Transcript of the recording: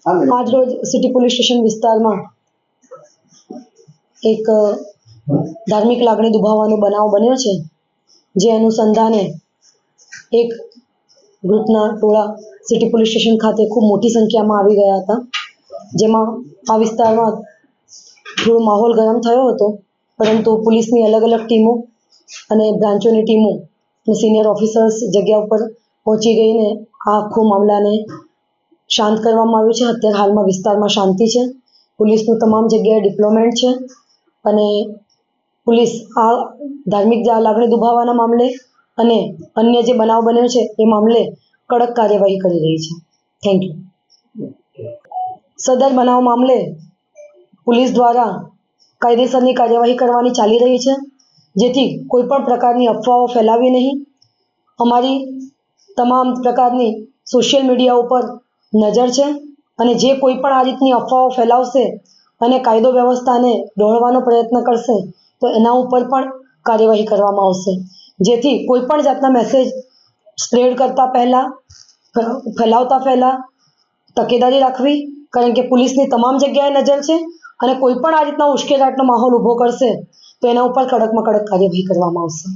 आज रोज city police station विस्ताરમાં એક ધાર્મિક લાગણી દુભાવવાનો બનાવ બન્યો છે, જે અનુસંધાને એક ગ્રુપના ટોળા સિટી પોલીસ સ્ટેશન ખાતે ખૂબ મોટી સંખ્યામાં આવી ગયા હતા, જેમાં આ વિસ્તારમાં થોડો માહોલ ગરમ થયો હતો, પરંતુ પોલીસની અલગ અલગ ટીમો અને બ્રાન્ચોની ટીમો અને સિનિયર ઓફિસર્સ જગ્યા ઉપર પહોંચી ગઈને આ આખો મામલાને શાંત કરવામાં આવ્યું છે। અત્યારે હાલમાં વિસ્તારમાં શાંતિ છે, પોલીસનું તમામ જગ્યાએ ડિપ્લોયમેન્ટ છે અને પોલીસ આ ધાર્મિક લાગણી દુભાવવાના મામલે અને અન્ય જે બનાવ બન્યો છે એ મામલે કડક કાર્યવાહી કરી રહી છે। Thank you. સદર બનાવ મામલે પોલીસ દ્વારા કાયદેસરની કાર્યવાહી કરવાની ચાલી રહી છે, જેથી કોઈપણ પ્રકારની અફવાઓ ફેલાવી નહીં। અમારી તમામ પ્રકારની સોશિયલ મીડિયા ઉપર નજર છે અને જે કોઈ પણ આ રીતની અફવાઓ ફેલાવશે અને કાયદો વ્યવસ્થાને ડહોળવાનો પ્રયત્ન કરશે તો એના ઉપર પણ કાર્યવાહી કરવામાં આવશે, જેથી કોઈ પણ જાતના મેસેજ સ્પ્રેડ કરતા પહેલાં ફેલાવતા પહેલાં તકેદારી રાખવી, કારણ કે પોલીસની તમામ જગ્યાએ નજર છે અને કોઈ પણ આ રીતના ઉશ્કેરાટનો માહોલ ઊભો કરશે તો એના ઉપર કડકમાં કડક કાર્યવાહી કરવામાં આવશે।